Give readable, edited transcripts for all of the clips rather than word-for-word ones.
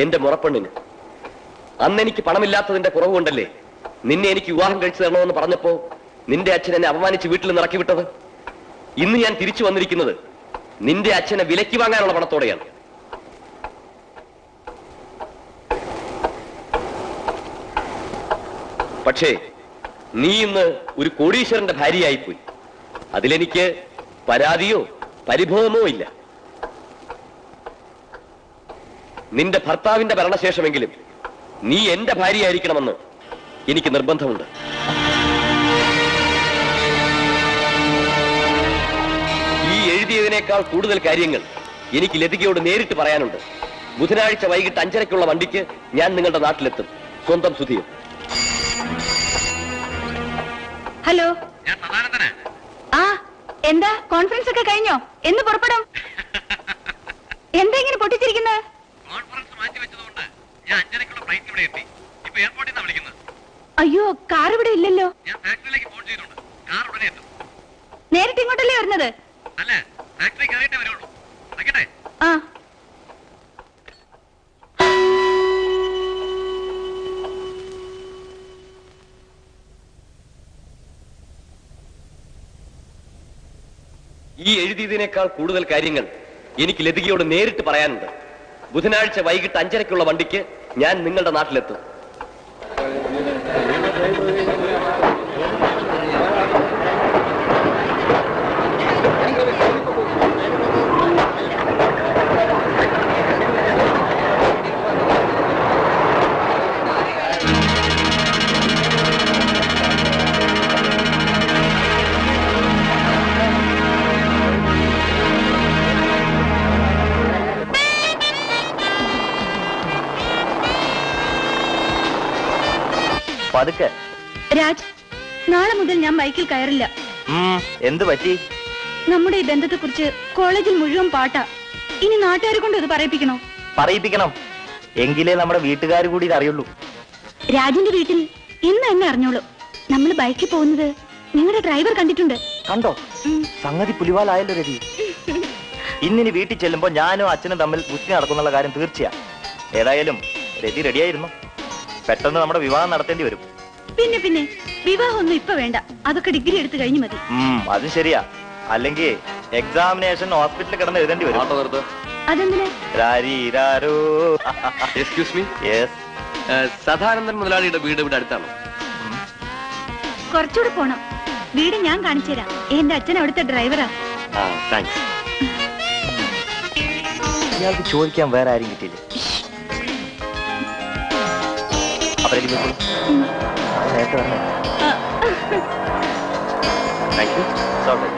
എന്റെ മുറപ്പെണ്ണിന്. അന്ന് എനിക്ക് പണമില്ലാത്തതിന്റെ കുറവ് കൊണ്ടല്ലേ നിന്നെ എനിക്ക് വിവാഹം കഴിച്ചു തരണമെന്ന് പറഞ്ഞപ്പോ നിന്റെ അച്ഛൻ എന്നെ അപമാനിച്ച് വീട്ടിൽ നിന്ന് ഇറക്കി വിട്ടത്. ഇന്ന് ഞാൻ തിരിച്ചു വന്നിരിക്കുന്നത് നിന്റെ അച്ഛനെ വിലയ്ക്ക് വാങ്ങാനുള്ള പണത്തോടെയാണ്. പക്ഷേ നീ ഇന്ന് ഒരു കോടീശ്വരന്റെ ഭാര്യയായിപ്പോയി. അതിലെനിക്ക് പരാതിയോ പരിഭവമോ ഇല്ല. നിന്റെ ഭർത്താവിന്റെ മരണശേഷമെങ്കിലും നീ എന്റെ ഭാര്യയായിരിക്കണമെന്ന് എനിക്ക് നിർബന്ധമുണ്ട്. ഈ എഴുതിയതിനേക്കാൾ കൂടുതൽ കാര്യങ്ങൾ എനിക്ക് ലതികയോട് നേരിട്ട് പറയാനുണ്ട്. ബുധനാഴ്ച വൈകിട്ട് 5:30 വണ്ടിക്ക് ഞാൻ നിങ്ങളുടെ നാട്ടിലെത്തും. സ്വന്തം സുധീർ. ഹലോ, ആ എന്താ കോൺഫറൻസ് ഒക്കെ കഴിഞ്ഞോ? എന്ന് പുറപ്പെടും? എന്താ ഇങ്ങനെ പൊട്ടിച്ചിരിക്കുന്നത്? അയ്യോ, കാർ ഇവിടെ ഇല്ലല്ലോ. നേരിട്ട് ഇങ്ങോട്ടല്ലേ വരുന്നത്? ആ ഈ എഴുതിയതിനേക്കാൾ കൂടുതൽ കാര്യങ്ങൾ എനിക്ക് ലതികയോട് നേരിട്ട് പറയാനുണ്ട്. ബുധനാഴ്ച വൈകിട്ട് 5:30 വണ്ടിക്ക് ഞാൻ നിങ്ങളുടെ നാട്ടിലെത്തും. രാജ്, നാളെ മുതൽ ഞാൻ ബൈക്കിൽ കയറില്ല. എന്ത് പറ്റി? നമ്മുടെ ഈ ബന്ധത്തെ കുറിച്ച് കോളേജിൽ മുഴുവൻ പാട്ടാ. ഇനി നാട്ടുകാരെ കൊണ്ട് ഇത് പറയിപ്പിക്കണോ? പറയിപ്പിക്കണം. എങ്കിലേ നമ്മുടെ വീട്ടുകാർ കൂടി ഇത് അറിയുള്ളൂ. രാജിന്റെ വീട്ടിൽ ഇന്ന് എന്നെ അറിഞ്ഞോളൂ. നമ്മൾ ബൈക്കിൽ പോകുന്നത് നിങ്ങളുടെ ഡ്രൈവർ കണ്ടിട്ടുണ്ട്. കണ്ടോ? സംഗതി പുലിവാലായല്ലോ രതി. ഇന്നിനി വീട്ടിൽ ചെല്ലുമ്പോ ഞാനും അച്ഛനും തമ്മിൽ ഗുസ്തി നടക്കുന്നുള്ള കാര്യം തീർച്ചയാ. ഏതായാലും രതി റെഡിയായിരുന്നു. പെട്ടെന്ന് നമ്മുടെ വിവാഹം നടത്തേണ്ടി വരും. പിന്നെ വിവാഹമൊന്നും ഇപ്പൊ വേണ്ട. അതൊക്കെ ഡിഗ്രി എടുത്തു കഴിഞ്ഞു മതി. അത് ശരിയാ. അല്ലെങ്കിൽ എക്സാമിനേഷൻ ഹോസ്പിറ്റലിൽ കിടന്ന് എഴുതേണ്ടി വരും. അതെന്തിനാ? Excuse me. സദാനന്ദൻ മുതലാളിയുടെ വീട് ഇവിടെ അടുത്താണോ? കുറച്ചുകൂടെ പോണം. വീട് ഞാൻ കാണിച്ചു തരാം. എന്റെ അച്ഛൻ അവിടുത്തെ ഡ്രൈവറാ. ഇയാൾക്ക് ചോദിക്കാൻ വേറെ ആരും കിട്ടിയില്ല. നേരത്തെ പറഞ്ഞേ. Thank you. സോറി.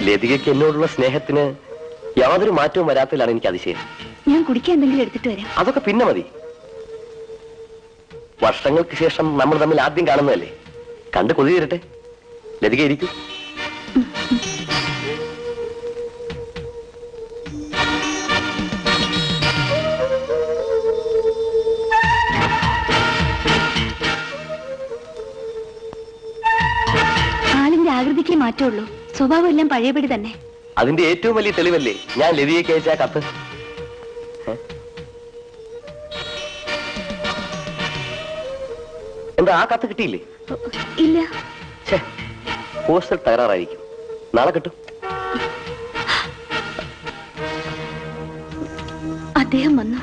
ലതികയ്ക്ക് എന്നോടുള്ള സ്നേഹത്തിന് യാതൊരു മാറ്റവും വരാത്തതിലാണ് എനിക്ക് അതിശയം. ഞാൻ കുടിക്കാൻ എന്തെങ്കിലും എടുത്തിട്ട് വരാം. അതൊക്കെ പിന്നെ മതി. വർഷങ്ങൾക്ക് ശേഷം നമ്മൾ തമ്മിൽ ആദ്യം കാണുന്നതല്ലേ. കണ്ട് കൊതി തീരട്ടെ. ലതിക ഇരിക്കൂ. ആളിന്റെ ആകൃതിക്ക് മാറ്റമുള്ളൂ. സ്വഭാവം എല്ലാം പഴയപടി തന്നെ. അതിന്റെ ഏറ്റവും വലിയ തെളിവല്ലേ ഞാൻ ലതികയ്ക്ക് അയച്ച കത്ത്. എന്താ ആ കത്ത് കിട്ടിയില്ലേ? ഇല്ല. പോസ്റ്റൽ തകരാറായിരിക്കും. നാളെ കിട്ടും. അദ്ദേഹം വന്നു.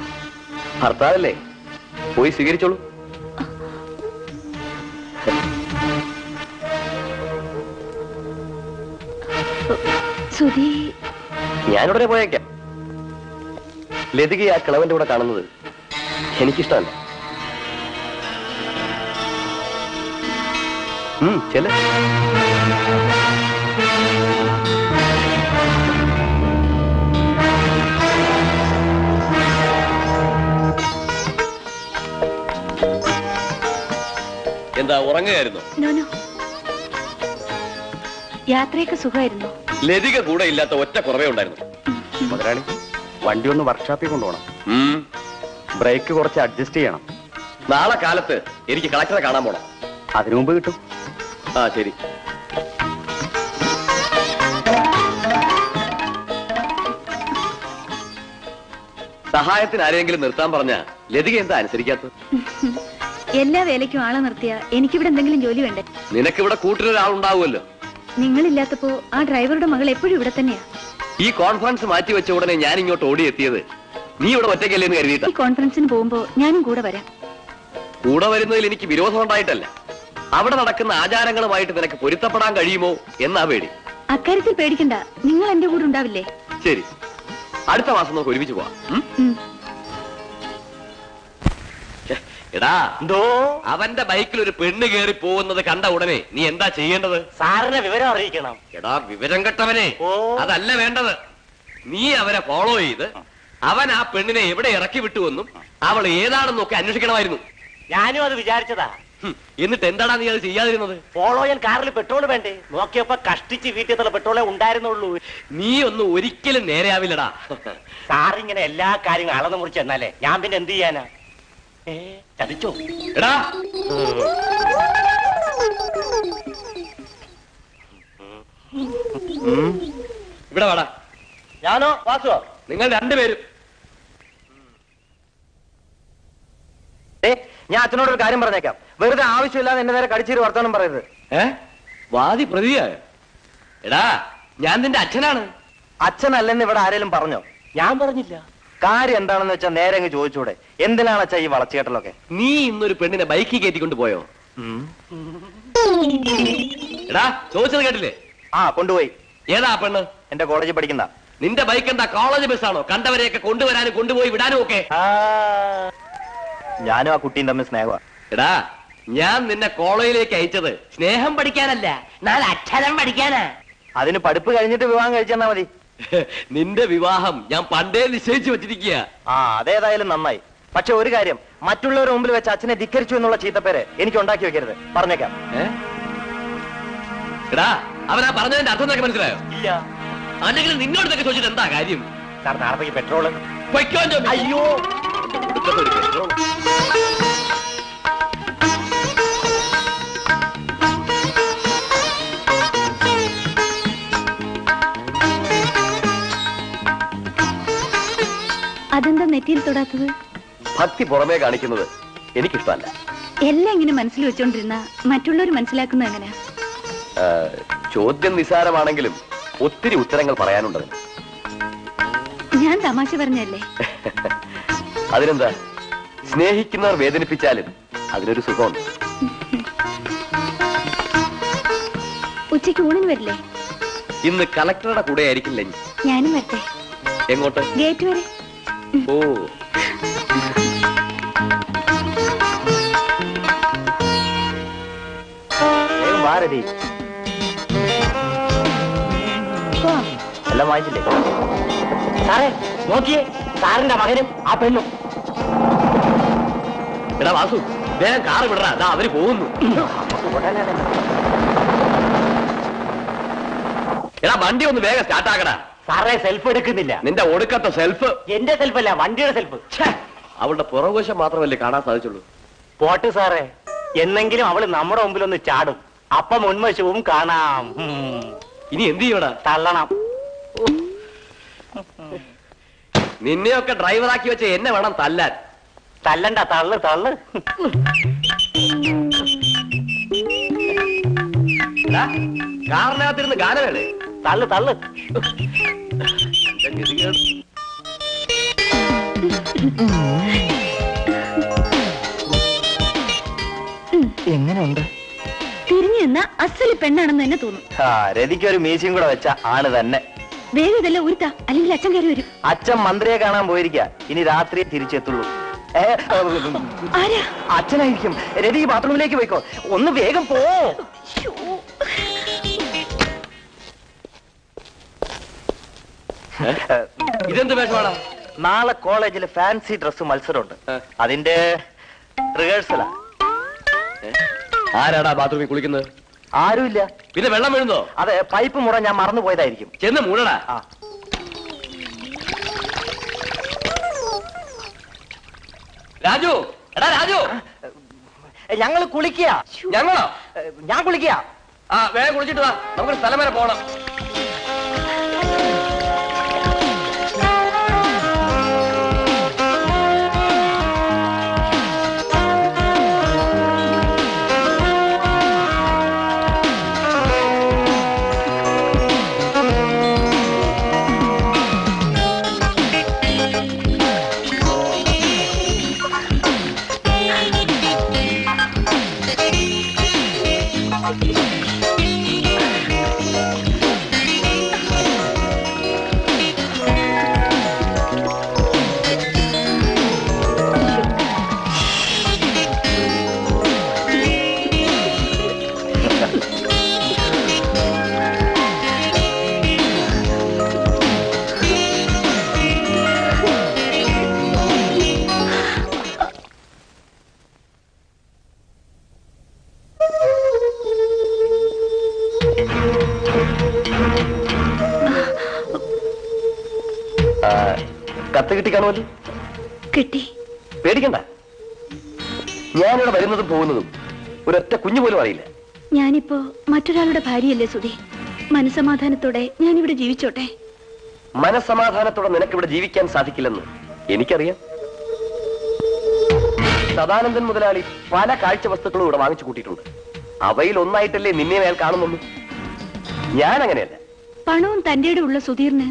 ഭർത്താവല്ലേ, പോയി സ്വീകരിച്ചോളൂ. സുധി ഞാനുടനെ പോയേക്കാം. ലതികയെ ആ കിളവന്റെ കൂടെ കാണുന്നത് എനിക്കിഷ്ടമല്ല. ചെല എന്താ ഉറങ്ങുകയായിരുന്നു? നോനോ, യാത്രയൊക്കെ സുഖമായിരുന്നു. ലതിക കൂടെ ഇല്ലാത്ത ഒറ്റ കുറവേ ഉണ്ടായിരുന്നു. മുതലാളി, വണ്ടി ഒന്ന് വർക്ക്ഷോപ്പിൽ കൊണ്ടുപോകണം. ബ്രേക്ക് കുറച്ച് അഡ്ജസ്റ്റ് ചെയ്യണം. നാളെ കാലത്ത് എനിക്ക് കളക്ടറെ കാണാൻ പോണം. അതിനു മുമ്പ് കിട്ടും. ആ ശരി. സഹായത്തിന് ആരെങ്കിലും നിർത്താൻ പറഞ്ഞ ലതിക എന്താ അനുസരിക്കാത്തത്? എല്ലാ വേലയ്ക്കും ആളെ നിർത്തിയ എനിക്കിവിടെ എന്തെങ്കിലും ജോലി വേണ്ടേ? നിനക്കിവിടെ കൂട്ടിനൊരാളുണ്ടാവുമല്ലോ. നിങ്ങളില്ലാത്തപ്പോ ആ ഡ്രൈവറുടെ മകൾ എപ്പോഴും ഇവിടെ തന്നെയാ. ഈ കോൺഫറൻസ് മാറ്റി വെച്ച ഉടനെ ഞാൻ ഇങ്ങോട്ട് ഓടിയെത്തിയത് നീ ഇവിടെ ഒറ്റയ്ക്കല്ലേന്ന് കരുതിയിട്ടാ. ഈ കോൺഫറൻസിന് പോകുമ്പോ ഞാനും കൂടെ വരാം. കൂടെ വരുന്നതിൽ എനിക്ക് വിരോധം ഉണ്ടായിട്ടല്ല, അവിടെ നടക്കുന്ന ആചാരങ്ങളുമായിട്ട് നിനക്ക് പൊരുത്തപ്പെടാൻ കഴിയുമോ എന്നാ പേടി. അക്കാര്യത്തിൽ പേടിക്കണ്ട, നിങ്ങൾ എന്റെ കൂടെ ഉണ്ടാവില്ലേ? ശരി, അടുത്ത മാസം നമുക്ക് ഒരുമിച്ച് പോവാം. എടാ, എന്തോ അവന്റെ ബൈക്കിൽ ഒരു പെണ്ണ് കയറി പോകുന്നത് കണ്ട ഉടനെ നീ എന്താ ചെയ്യേണ്ടത്? സാറിനെ വിവരം അറിയിക്കണം. എടാ വിവരം കെട്ടവനെ, അതല്ല വേണ്ടത്. നീ അവരെ ഫോളോ ചെയ്ത് അവൻ ആ പെണ്ണിനെ എവിടെ ഇറക്കി വിട്ടുവെന്നും അവൾ ഏതാണെന്നൊക്കെ അന്വേഷിക്കണമായിരുന്നു. ഞാനും അത് വിചാരിച്ചതാ. എന്നിട്ട് എന്താടാ നീ അത് ചെയ്യാതിരുന്നത്? ഫോളോ ചെയ്യാൻ കാറിൽ പെട്രോൾ വേണ്ടേ? നോക്കിയപ്പോ കഷ്ടിച്ച് വീട്ടിൽ പെട്രോളേ ഉണ്ടായിരുന്നുള്ളൂ. നീ ഒന്നും ഒരിക്കലും നേരെയാവില്ലടാ. സാറിങ്ങനെ എല്ലാ കാര്യങ്ങളും അളന്ന് മുറിച്ച് എന്നാലേ ഞാൻ പിന്നെ എന്ത് ചെയ്യാനാ? ചതിച്ചോ? എടാ ഇവിടെ വാടാ. ഞാനോ വാസുവോ? നിങ്ങൾ രണ്ടുപേരും. ഞാൻ അച്ഛനോടൊരു കാര്യം പറഞ്ഞേക്കാം. വെറുതെ ആവശ്യമില്ലാതെ എന്നെ നേരെ കടിച്ചൊരു വർത്തമാനം പറയരുത്. വാദി പ്രതിയായ? എടാ ഞാൻ നിന്റെ അച്ഛനാണ്. അച്ഛനല്ലെന്ന് ഇവിടെ ആരെങ്കിലും പറഞ്ഞോ? ഞാൻ പറഞ്ഞില്ല. കാര്യം എന്താണെന്ന് വെച്ചാൽ നേരെ അങ്ങ് ചോദിച്ചൂടെ? എന്തിനാണ് അച്ഛാ ഈ വളച്ചുകെട്ടലൊക്കെ? നീ ഇന്നൊരു പെണ്ണിനെ ബൈക്കിൽ കയറ്റിക്കൊണ്ട് പോയോ? എടാ ചോദിച്ചത് കേട്ടില്ലേ? ആ കൊണ്ടുപോയി. ഏതാ പെണ്ണ്? എന്റെ കോളേജിൽ പഠിക്കുന്ന. നിന്റെ ബൈക്ക് എന്താ കോളേജ് ബസ്സാണോ? കണ്ടവരെയൊക്കെ കൊണ്ടുവരാനും കൊണ്ടുപോയി വിടാനും ഒക്കെ. ഞാനും ആ കുട്ടിയും തമ്മിൽ സ്നേഹമാണ്. എടാ ഞാൻ നിന്നെ കോളേജിലേക്ക് അയച്ചത് സ്നേഹം പഠിക്കാനല്ല, നാളെ അക്ഷരം പഠിക്കാനാ. അതിന് പഠിപ്പ് കഴിഞ്ഞിട്ട് വിവാഹം കഴിച്ചെന്നാ മതി. നിന്റെ വിവാഹം ഞാൻ പണ്ടേ നിശ്ചയിച്ചു വെച്ചിരിക്കുക. അതേതായാലും നന്നായി. പക്ഷെ ഒരു കാര്യം, മറ്റുള്ളവരുടെ മുമ്പിൽ വെച്ച് അച്ഛനെ ധിക്കരിച്ചു എന്നുള്ള ചീത്തപ്പേര് എനിക്ക് ഉണ്ടാക്കി വെക്കരുത്. പറഞ്ഞേക്കാം. എടാ അവനാ പറഞ്ഞതിന്റെ അർത്ഥം നിനക്ക് മനസ്സിലായോ? ഇല്ല. അല്ലെങ്കിൽ നിന്നോടത്തൊക്കെ ചോദിച്ചിട്ട് എന്താ കാര്യം? സാർ നാളത്തേക്ക് പെട്രോള്. അയ്യോ പെട്രോൾ. അതെന്താ നെറ്റിയിൽ തൊടാത്തത്? ഭക്തി പുറമേ കാണിക്കുന്നത് എനിക്കിഷ്ടമല്ല. എല്ലാം ഇങ്ങനെ മനസ്സിൽ വെച്ചോണ്ടിരുന്ന മറ്റുള്ളവർ മനസ്സിലാക്കുന്നത് എങ്ങനെയാ? ചോദ്യം നിസ്സാരമാണെങ്കിലും ഒത്തിരി ഉത്തരങ്ങൾ പറയാനുണ്ട്. ഞാൻ തമാശ പറഞ്ഞല്ലേ? അതിനെന്താ, സ്നേഹിക്കുന്നവർ വേദനിപ്പിച്ചാലും അതിനൊരു സുഖമുണ്ട്. ഉച്ചയ്ക്ക് ഊണിന് വരില്ലേ? ഇന്ന് കളക്ടറുടെ കൂടെ ആയിരിക്കും ലഞ്ച്. ഞാനും വരട്ടെ. എങ്ങോട്ട്? ഗേറ്റ് വരെ. ഓ ഭാരതി എല്ലാം വായിച്ചില്ലേ? സാറേ നോക്കിയേ, സാറിന്റെ മകനും ആ പെണ്ണും. എടാ വാസു, വേഗം കാറ് വിടറാ, അതാ അവര് പോകുന്നു. എടാ വണ്ടി ഒന്ന് വേഗം സ്റ്റാർട്ടാക്കടാ. സാറേ സെൽഫ് എടുക്കുന്നില്ല. നിന്റെ ഒടുക്കത്തെ സെൽഫ്. എന്റെ സെൽഫല്ല, വണ്ടിയുടെ സെൽഫ്. അവളുടെ പുറകുവശം മാത്രമല്ലേ കാണാൻ സാധിച്ചുള്ളൂ. പോട്ട് സാറേ, എന്നെങ്കിലും അവള് നമ്മുടെ മുമ്പിൽ ഒന്ന് ചാടും. അപ്പൊ മുൻവശവും കാണാം. ഇനി എന്ത് ചെയ്യടാ? തള്ളണം. നിന്നെയൊക്കെ ഡ്രൈവറാക്കി വെച്ച എന്നെ വേണം തല്ലാൻ. തല്ലണ്ട, തള്ളു തള്ളു. കാറിനകത്തിരുന്ന് ഗാനമേളേ? തള്ളു തള്ളു. എങ്ങനെയുണ്ട്? തിരിഞ്ഞു തിരിഞ്ഞു നിന്ന അസല് പെണ്ണാണെന്ന് തന്നെ തോന്നും. രതിക്ക് ഒരു മീശയും കൂടെ വെച്ച ആണ് തന്നെ. വേഗം ഇതെല്ലാം ഉരുത്താ, അല്ലെങ്കിൽ അച്ഛൻ കയറി വരും. അച്ഛൻ മന്ത്രിയെ കാണാൻ പോയിരിക്ക, ഇനി രാത്രി തിരിച്ചെത്തുള്ളൂ. ആരാ? അച്ഛനായിരിക്കും. രതി ബാത്റൂമിലേക്ക് പോയിക്കോ, ഒന്ന് വേഗം പോ. ഇതെന്ത് വേഷമാടാ? നാളെ കോളേജിൽ ഫാൻസി ഡ്രസ് മത്സരമുണ്ട്, അതിന്റെ റിഹേഴ്സലാ. ആരാടാ ബാത്റൂമിൽ കുളിക്കുന്നത്? ആരുമില്ല. പിന്നെ വെള്ളം വീഴുന്നോ? അതെ, പൈപ്പ് മുട ഞാൻ മറന്നു പോയതായിരിക്കും. ചെന്ന് മൂടടാ. രാജു, എടാ രാജു, ഞങ്ങൾ കുളിക്കുക. ഞങ്ങളോ? ഞാൻ കുളിക്കുക. വേഗം കുളിച്ചിട്ട് വാ, നമുക്കൊരു സ്ഥലം വരെ പോകണം. കത്ത് കിട്ടി കാണുമല്ലോ. കിട്ടി. പേടിക്കണ്ട, ഞാനിവിടെ വരുന്നതും പോകുന്നതും ഒരൊറ്റ കുഞ്ഞു പോലും അറിയില്ല. ഞാനിപ്പോ മറ്റൊരാളുടെ ഭാര്യയല്ലേ സുധി. മനസമാധാനത്തോടെ ഞാനിവിടെ ജീവിച്ചോട്ടെ. മനസമാധാനത്തോടെ നിനക്കിവിടെ ജീവിക്കാൻ സാധിക്കില്ലെന്ന് എനിക്കറിയാം. സദാനന്ദൻ മുതലാളി പല കാഴ്ച വസ്തുക്കളും ഇവിടെ വാങ്ങിച്ചു കൂട്ടിയിട്ടുണ്ട്. അവയിൽ ഒന്നായിട്ടല്ലേ നിന്നെ അയാൾ കാണുന്നുള്ളൂ. ഞാൻ അങ്ങനെയല്ല. പണവും തന്റെ ഉള്ള സുധീറിന്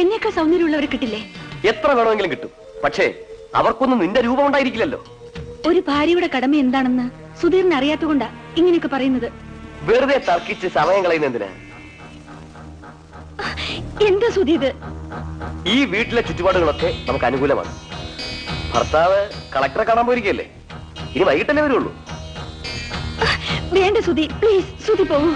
എന്നേക്കാൾ സൗന്ദര്യമുള്ളവരെ കിട്ടില്ലേ? എത്ര വേണമെങ്കിലും കിട്ടും, പക്ഷേ അവർക്കൊന്നും നിന്റെ രൂപം ഉണ്ടായിരിക്കില്ലല്ലോ. ഒരു ഭാര്യയുടെ കടമ എന്താണെന്ന് സുധീറിന് അറിയാത്തതുകൊണ്ടാ ഇങ്ങനെയൊക്കെ പറയുന്നത്. വെറുതെ തർക്കിച്ച് സമയം കളയുന്ന എന്തിനാ? എന്താ സുധി ഇത്? ഈ വീട്ടിലെ ചുറ്റുപാടുകളൊക്കെ നമുക്ക് അനുകൂലമാണ്. ഭർത്താവ് കളക്ടറെ കാണാൻ പോയിരിക്കല്ലേ, ഇനി വൈകിട്ടല്ലേ വരുള്ളൂ. വേണ്ട സുധി, പ്ലീസ് സുധി പോകൂ.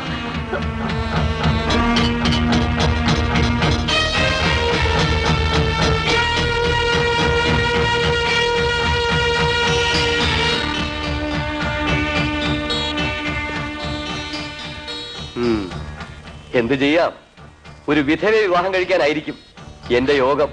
എന്ത് ചെയ്യാം, ഒരു വിധവയെ വിവാഹം കഴിക്കാനായിരിക്കും എന്റെ യോഗം.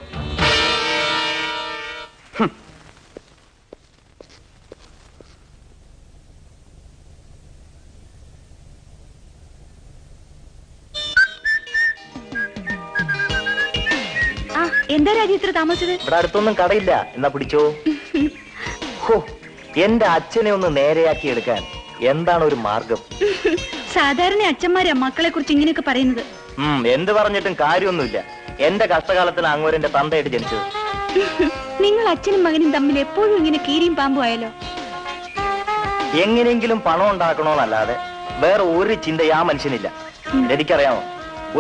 എന്താ രാജി ഇത്ര താമസിച്ചത്? ഇവിടെ അടുത്തൊന്നും കടയില്ല, എന്നാ പിടിച്ചോ. എന്റെ അച്ഛനെ ഒന്ന് നേരെയാക്കി എടുക്കാൻ എന്താണ് ഒരു മാർഗം? സാധാരണ അച്ഛന്മാരാ മക്കളെ കുറിച്ച് ഇങ്ങനെയൊക്കെ പറയുന്നത്. എന്ത് പറഞ്ഞിട്ടും കാര്യമൊന്നുമില്ല. എന്റെ കഷ്ടകാലത്തിന് അങ്ങോരെന്റെ തന്തയായിട്ട് ജനിച്ചത്. നിങ്ങൾ അച്ഛനും മകനും തമ്മിൽ എപ്പോഴും ഇങ്ങനെ കീരിയും പാമ്പും ആയല്ലോ. എങ്ങനെയെങ്കിലും പണം ഉണ്ടാക്കണോന്നല്ലാതെ വേറെ ഒരു ചിന്ത ആ മനുഷ്യനില്ല. എനിക്കറിയാമോ,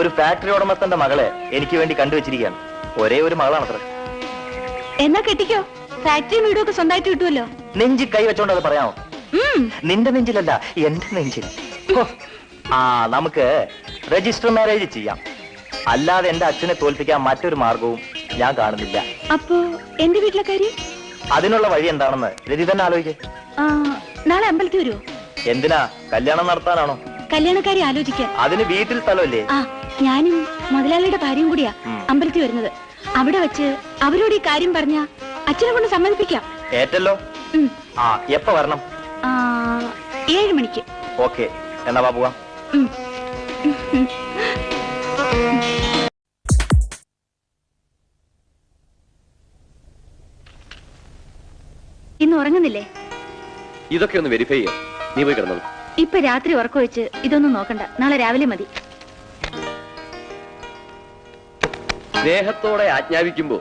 ഒരു ഫാക്ടറി ഉടമസ്ഥന്റെ മകളെ എനിക്ക് വേണ്ടി കണ്ടുവച്ചിരിക്കുകയാണ്. ഒരേ ഒരു മകളാണത്ര. എന്നാ കെട്ടിക്കോ, ഫാക്ടറിയും വീടും ഒക്കെ സ്വന്തമായിട്ട് കിട്ടുമല്ലോ. നെഞ്ചി കൈ വെച്ചോണ്ട് അത് പറയാമോ? നിന്റെ നെഞ്ചിലല്ല, എന്റെ നെഞ്ചിൽ. നമുക്ക് രജിസ്റ്റർ മാരേജ് ചെയ്യാം. അല്ലാതെ എന്റെ അച്ഛനെ തോൽപ്പിക്കാൻ മറ്റൊരു മാർഗവും ഞാൻ കാണുന്നില്ല. അപ്പോ എന്റെ വീട്ടിലെ കാര്യം? അതിനുള്ള വഴി എന്താണെന്ന് രതി തന്നെ ആലോചിക്കേ. നാളെ അമ്പലത്തിൽ വരുമോ? എന്തിനാ, കല്യാണം നടത്താനാണോ? കല്യാണക്കാരി ആലോചിക്കാൻ. അതിന് വീട്ടിൽ സ്ഥലമല്ലേ? ഞാനും മുതലാളിയുടെ ഭാര്യയും കൂടിയാ അമ്പലത്തിൽ വരുന്നത്. അവിടെ വെച്ച് അവരോട് ഈ കാര്യം പറഞ്ഞ അച്ഛനെ കൊണ്ട് സമ്മതിപ്പിക്കാം. ഏറ്റല്ലോ. എപ്പ വരണം? 7 മണിക്ക്. ഓക്കെ, എന്നാ വാ പോവാം. ഇന്ന് ഉറങ്ങുന്നില്ലേ? ഇതൊക്കെ ഒന്ന് വെരിഫൈ ചെയ്യാം. നീ പോയി കിടന്നോളൂ. ഇപ്പൊ രാത്രി ഉറക്കം വെച്ച് ഇതൊന്നും നോക്കണ്ട, നാളെ രാവിലെ മതി. സ്നേഹത്തോടെ ആജ്ഞാപിക്കുമ്പോ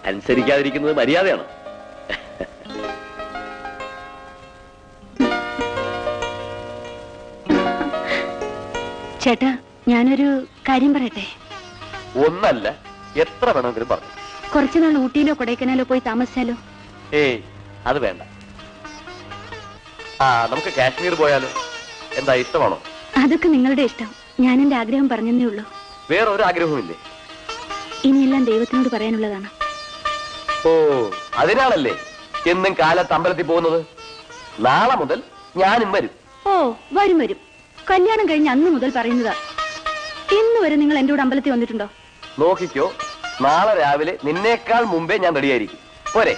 അനുസരിക്കാതിരിക്കുന്നത് മര്യാദയാണ്. ചേട്ടാ, ഞാനൊരു കാര്യം പറയട്ടെ. ഒന്നല്ല, എത്ര വേണമെങ്കിലും പറഞ്ഞു. കുറച്ചുനാൾ ഊട്ടിയിലോ കൊടൈക്കനാലോ പോയി താമസിച്ചാലോ? ഏയ്, അത് വേണ്ട. നമുക്ക് കാശ്മീർ പോയാലോ? എന്താ, ഇഷ്ടമാണോ? അതൊക്കെ നിങ്ങളുടെ ഇഷ്ടം. ഞാൻ എന്റെ ആഗ്രഹം പറഞ്ഞതേ ഉള്ളൂ. വേറെ ഒരു ആഗ്രഹവുമില്ലേ? ഇനിയെല്ലാം ദൈവത്തിനോട് പറയാനുള്ളതാണ്. ഓ, അതിനാണല്ലേ എന്നും കാലത്ത് അമ്പലത്തിൽ പോകുന്നത്? നാളെ മുതൽ ഞാനും വരും. ഓ, വരും വരും. കല്യാണം കഴിഞ്ഞ് അന്ന് മുതൽ പറയുന്നതാ. ഇന്ന് വരെ നിങ്ങൾ എന്റെ കൂടെ അമ്പലത്തിൽ വന്നിട്ടുണ്ടോ? നോക്കിക്കോ, നാളെ രാവിലെ നിന്നേക്കാൾ മുമ്പേ ഞാൻ റെഡിയായിരിക്കും. പോരെ?